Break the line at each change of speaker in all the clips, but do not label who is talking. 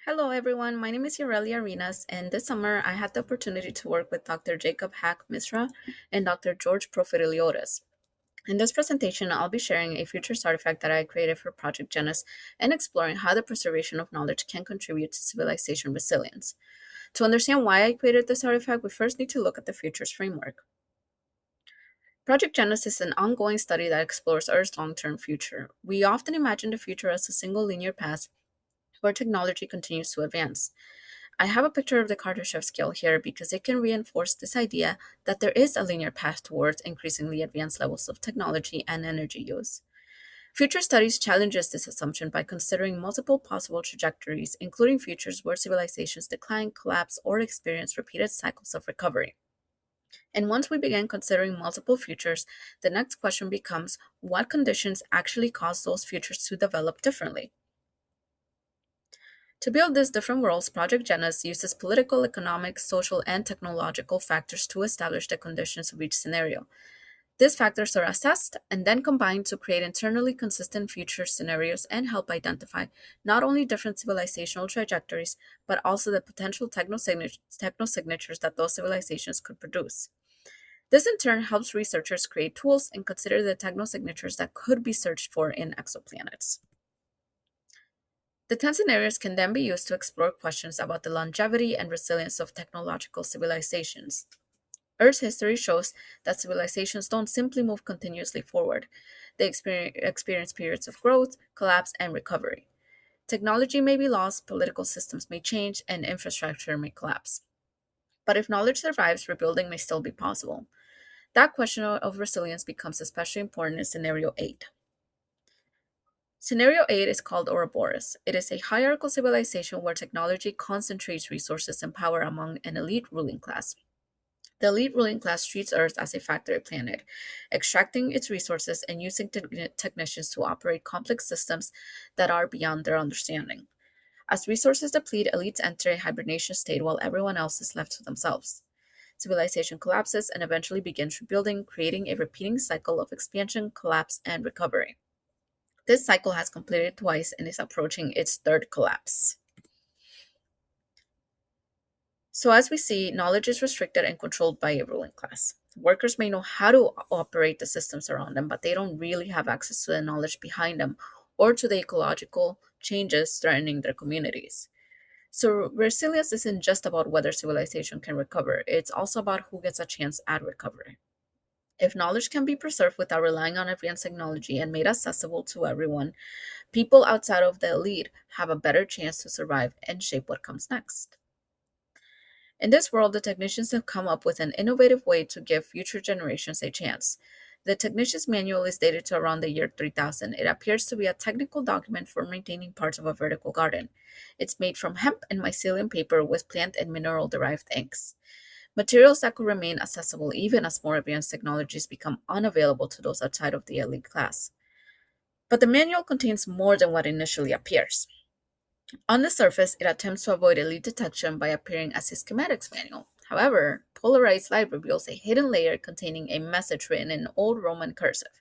Hello, everyone. My name is Yareli Arenas, and this summer I had the opportunity to work with Dr. Jacob Hack Misra and Dr. George Profiliotis. In this presentation, I'll be sharing a futures artifact that I created for Project Genus and exploring how the preservation of knowledge can contribute to civilization resilience. To understand why I created this artifact, we first need to look at the futures framework. Project Genus is an ongoing study that explores Earth's long term future. We often imagine the future as a single linear path where technology continues to advance. I have a picture of the Kardashev scale here because it can reinforce this idea that there is a linear path towards increasingly advanced levels of technology and energy use. Future studies challenges this assumption by considering multiple possible trajectories, including futures where civilizations decline, collapse, or experience repeated cycles of recovery. And once we begin considering multiple futures, the next question becomes what conditions actually cause those futures to develop differently? To build these different worlds, Project Genus uses political, economic, social, and technological factors to establish the conditions of each scenario. These factors are assessed and then combined to create internally consistent future scenarios and help identify not only different civilizational trajectories, but also the potential technosignatures that those civilizations could produce. This in turn helps researchers create tools and consider the technosignatures that could be searched for in exoplanets. The 10 scenarios can then be used to explore questions about the longevity and resilience of technological civilizations. Earth's history shows that civilizations don't simply move continuously forward, they experience periods of growth, collapse, and recovery. Technology may be lost, political systems may change, and infrastructure may collapse. But if knowledge survives, rebuilding may still be possible. That question of resilience becomes especially important in Scenario 8. Scenario 8 is called Ouroboros. It is a hierarchical civilization where technology concentrates resources and power among an elite ruling class. The elite ruling class treats Earth as a factory planet, extracting its resources and using technicians to operate complex systems that are beyond their understanding. As resources deplete, elites enter a hibernation state while everyone else is left to themselves. Civilization collapses and eventually begins rebuilding, creating a repeating cycle of expansion, collapse, and recovery. This cycle has completed twice and is approaching its third collapse. So, as we see, knowledge is restricted and controlled by a ruling class. Workers may know how to operate the systems around them, but they don't really have access to the knowledge behind them or to the ecological changes threatening their communities. So, resilience isn't just about whether civilization can recover, it's also about who gets a chance at recovery. If knowledge can be preserved without relying on advanced technology and made accessible to everyone, people outside of the elite have a better chance to survive and shape what comes next. In this world, the technicians have come up with an innovative way to give future generations a chance. The technician's manual is dated to around the year 3000. It appears to be a technical document for maintaining parts of a vertical garden. It's made from hemp and mycelium paper with plant and mineral derived inks. Materials that could remain accessible even as more advanced technologies become unavailable to those outside of the elite class. But the manual contains more than what initially appears. On the surface, it attempts to avoid elite detection by appearing as a schematics manual. However, polarized light reveals a hidden layer containing a message written in Old Roman cursive.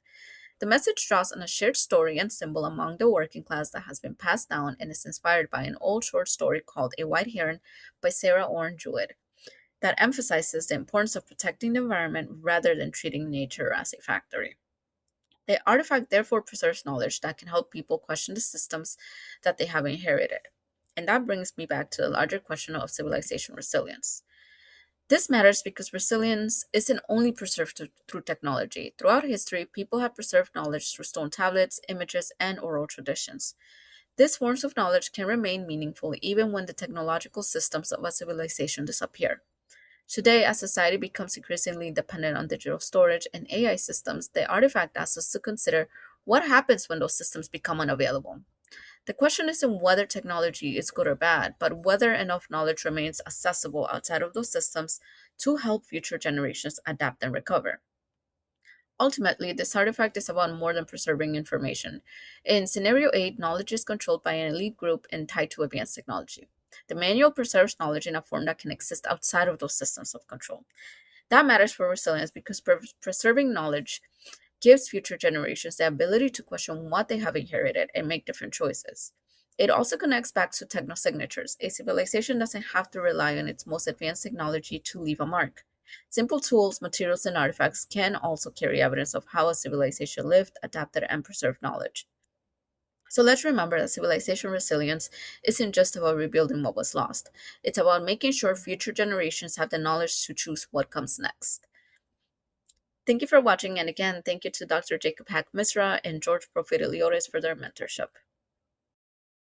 The message draws on a shared story and symbol among the working class that has been passed down and is inspired by an old short story called A White Heron by Sarah Orne Jewett that emphasizes the importance of protecting the environment rather than treating nature as a factory. The artifact therefore preserves knowledge that can help people question the systems that they have inherited. And that brings me back to the larger question of civilization resilience. This matters because resilience isn't only preserved through technology. Throughout history, people have preserved knowledge through stone tablets, images, and oral traditions. These forms of knowledge can remain meaningful even when the technological systems of a civilization disappear. Today, as society becomes increasingly dependent on digital storage and AI systems, the artifact asks us to consider what happens when those systems become unavailable. The question isn't whether technology is good or bad, but whether enough knowledge remains accessible outside of those systems to help future generations adapt and recover. Ultimately, this artifact is about more than preserving information. In Scenario 8, knowledge is controlled by an elite group and tied to advanced technology. The manual preserves knowledge in a form that can exist outside of those systems of control. That matters for resilience because preserving knowledge gives future generations the ability to question what they have inherited and make different choices. It also connects back to technosignatures. A civilization doesn't have to rely on its most advanced technology to leave a mark. Simple tools, materials, and artifacts can also carry evidence of how a civilization lived, adapted, and preserved knowledge. So let's remember that civilization resilience isn't just about rebuilding what was lost. It's about making sure future generations have the knowledge to choose what comes next. Thank you for watching, and again, thank you to Dr. Jacob Hack Misra and George Profitiliores for their mentorship.